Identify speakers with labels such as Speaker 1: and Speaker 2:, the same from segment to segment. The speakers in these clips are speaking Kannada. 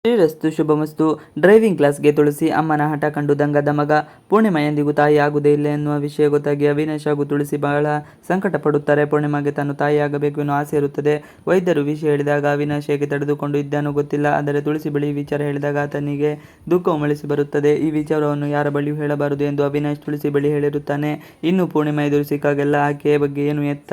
Speaker 1: ಶ್ರೀರಸ್ತು ಶುಭಮಸ್ತು. ಡ್ರೈವಿಂಗ್ ಕ್ಲಾಸ್ಗೆ ತುಳಸಿ ಅಮ್ಮನ ಹಠ ಕಂಡು ದಂಗದ ಮಗ. ಪೂರ್ಣಿಮಾ ಎಂದಿಗೂ ತಾಯಿ ಆಗುವುದೇ ಇಲ್ಲ ಎನ್ನುವ ವಿಷಯ ಗೊತ್ತಾಗಿ ಅವಿನಾಶ್ ಹಾಗೂ ತುಳಸಿ ಬಹಳ ಸಂಕಟ ಪಡುತ್ತಾರೆ. ಪೂರ್ಣಿಮಾಗೆ ತಾನು ತಾಯಿ ಆಗಬೇಕು ಎನ್ನುವ ಆಸೆ ಇರುತ್ತದೆ. ವೈದ್ಯರು ವಿಷಯ ಹೇಳಿದಾಗ ಅವಿನಾಶ್ ಹೇಗೆ ತಡೆದುಕೊಂಡು ಇದ್ದಾನೋ ಗೊತ್ತಿಲ್ಲ. ಆದರೆ ತುಳಸಿ ಬಳಿ ಈ ವಿಚಾರ ಹೇಳಿದಾಗ ಆತನಿಗೆ ದುಃಖ ಉಮಳಿಸಿ ಬರುತ್ತದೆ. ಈ ವಿಚಾರವನ್ನು ಯಾರ ಬಳಿಯೂ ಹೇಳಬಾರದು ಎಂದು ಅವಿನಾಶ್ ತುಳಸಿ ಬಳಿ ಹೇಳಿರುತ್ತಾನೆ. ಇನ್ನು ಪೂರ್ಣಿಮಾ ಎದುರು ಸಿಕ್ಕಾಗೆಲ್ಲ ಆಕೆಯ ಬಗ್ಗೆ ಏನು ಎತ್ತ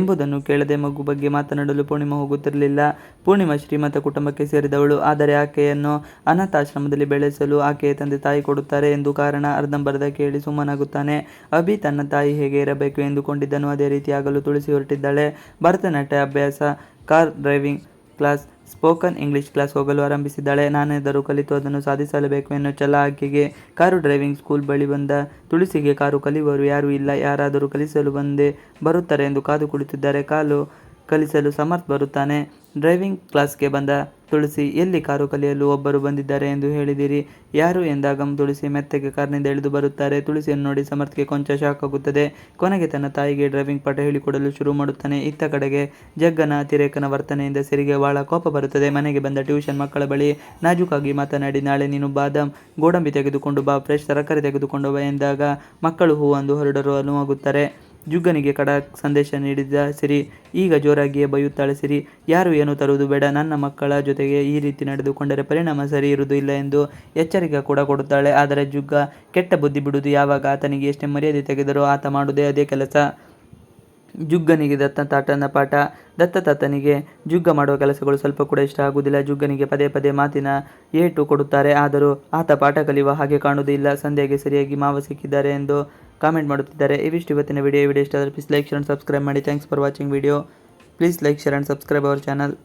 Speaker 1: ಎಂಬುದನ್ನು ಕೇಳದೆ ಮಗು ಬಗ್ಗೆ ಮಾತನಾಡಲು ಪೂರ್ಣಿಮಾ ಹೋಗುತ್ತಿರಲಿಲ್ಲ. ಪೂರ್ಣಿಮಾ ಶ್ರೀಮಂತ ಕುಟುಂಬಕ್ಕೆ ಸೇರಿದವಳು. ಆದರೆ ಆಕೆಯನ್ನು ಅನಾಥಾಶ್ರಮದಲ್ಲಿ ಬೆಳೆಸಲು ಆಕೆಯ ತಂದೆ ತಾಯಿ ಕೊಡುತ್ತಾರೆ ಎಂದು ಕಾರಣ ಅರ್ಧಂಬರ್ಧ ಕೇಳಿ ಸುಮ್ಮನಾಗುತ್ತಾನೆ. ಅಭಿ ತನ್ನ ತಾಯಿ ಹೇಗೆ ಇರಬೇಕು ಎಂದುಕೊಂಡಿದ್ದನು ಅದೇ ರೀತಿ ಆಗಲು ತುಳಸಿ ಹೊರಟಿದ್ದಾಳೆ. ಭರತನಾಟ್ಯ ಅಭ್ಯಾಸ, car driving class, spoken English class ಹೋಗಲು ಆರಂಭಿಸಿದ್ದಾಳೆ. ನಾನೇನಾದರೂ ಕಲಿತು ಅದನ್ನು ಸಾಧಿಸಲೇಬೇಕು ಎನ್ನುವ ಛಲ ಆಕೆಗೆ. ಕಾರು ಡ್ರೈವಿಂಗ್ ಸ್ಕೂಲ್ ಬಳಿ ಬಂದ ತುಳಸಿಗೆ ಕಾರು ಕಲಿಯುವವರು ಯಾರೂ ಇಲ್ಲ, ಯಾರಾದರೂ ಕಲಿಸಲು ಬಂದೇ ಬರುತ್ತಾರೆ ಎಂದು ಕಾದು ಕುಳಿತಿದ್ದಾರೆ. ಕಾರು ಕಲಿಸಲು ಸಮರ್ಥ್ ಬರುತ್ತಾನೆ. ಡ್ರೈವಿಂಗ್ ಕ್ಲಾಸ್ಗೆ ಬಂದ ತುಳಸಿ, ಎಲ್ಲಿ ಕಾರು ಕಲಿಯಲು ಒಬ್ಬರು ಬಂದಿದ್ದಾರೆ ಎಂದು ಹೇಳಿದಿರಿ, ಯಾರು ಎಂದಾಗ ತುಳಸಿ ಮೆತ್ತಗೆ ಕಾರ್ನಿಂದ ಇಳಿದು ಬರುತ್ತಾರೆ. ತುಳಸಿಯನ್ನು ನೋಡಿ ಸಮರ್ಥ್ಗೆ ಕೊಂಚ ಶಾಕ್ ಆಗುತ್ತದೆ. ಕೊನೆಗೆ ತನ್ನ ತಾಯಿಗೆ ಡ್ರೈವಿಂಗ್ ಪಾಠ ಹೇಳಿಕೊಡಲು ಶುರು ಮಾಡುತ್ತಾನೆ. ಇತ್ತ ಕಡೆಗೆ ಜಗ್ಗನ ಅತಿರೇಕನ ವರ್ತನೆಯಿಂದ ಸಿರಿಗೆ ಬಹಳ ಕೋಪ ಬರುತ್ತದೆ. ಮನೆಗೆ ಬಂದ ಟ್ಯೂಷನ್ ಮಕ್ಕಳ ಬಳಿ ನಾಜೂಕಾಗಿ ಮಾತನಾಡಿ, ನಾಳೆ ನೀನು ಬಾದಾಮ್ ಗೋಡಂಬಿ ತೆಗೆದುಕೊಂಡು ಬಾ, ಫ್ರೆಶ್ ತರಕಾರಿ ತೆಗೆದುಕೊಂಡು ಬಾ ಎಂದಾಗ ಮಕ್ಕಳು ಹೂ ಅಂದು ಹೊರಡಲು ಅನುವಾಗುತ್ತಾರೆ. ಜುಗ್ಗನಿಗೆ ಖಡಕ್ ಸಂದೇಶ ನೀಡಿದ ಸಿರಿ ಈಗ ಜೋರಾಗಿಯೇ ಬೈಯುತ್ತಾಳೆ. ಸಿರಿ, ಯಾರು ಏನು ತರುವುದು ಬೇಡ, ನನ್ನ ಮಕ್ಕಳ ಜೊತೆಗೆ ಈ ರೀತಿ ನಡೆದುಕೊಂಡರೆ ಪರಿಣಾಮ ಸರಿ ಇರುವುದು ಇಲ್ಲ ಎಂದು ಎಚ್ಚರಿಕೆ ಕೂಡ ಕೊಡುತ್ತಾಳೆ. ಆದರೆ ಜುಗ್ಗ ಕೆಟ್ಟ ಬುದ್ಧಿ ಬಿಡುವುದು ಯಾವಾಗ? ಆತನಿಗೆ ಎಷ್ಟೇ ಮರ್ಯಾದೆ ತೆಗೆದರೂ ಆತ ಮಾಡುವುದೇ ಅದೇ ಕೆಲಸ. ಜುಗ್ಗನಿಗೆ ದತ್ತತಾತನ ಪಾಠ. ದತ್ತತಾತನಿಗೆ ಜುಗ್ಗ ಮಾಡುವ ಕೆಲಸಗಳು ಸ್ವಲ್ಪ ಕೂಡ ಇಷ್ಟ ಆಗುವುದಿಲ್ಲ. ಜುಗ್ಗನಿಗೆ ಪದೇ ಪದೇ ಮಾತಿನ ಏಟು ಕೊಡುತ್ತಾರೆ. ಆದರೂ ಆತ ಪಾಠ ಕಲಿಯುವ ಹಾಗೆ ಕಾಣುವುದಿಲ್ಲ. ಸಂಧ್ಯಾಗೆ ಸರಿಯಾಗಿ ಮಾವ ಸಿಕ್ಕಿದ್ದಾರೆ ಎಂದು ಕಾಮೆಂಟ್ ಮಾಡುತ್ತಿದ್ದಾರೆ. ಇವಿಷ್ಟು ಇವತ್ತಿನ ವಿಡಿಯೋ ಇಷ್ಟ ಆದರೆ please like share and subscribe ಮಾಡಿ. Thanks for watching video. Please like share and subscribe our channel.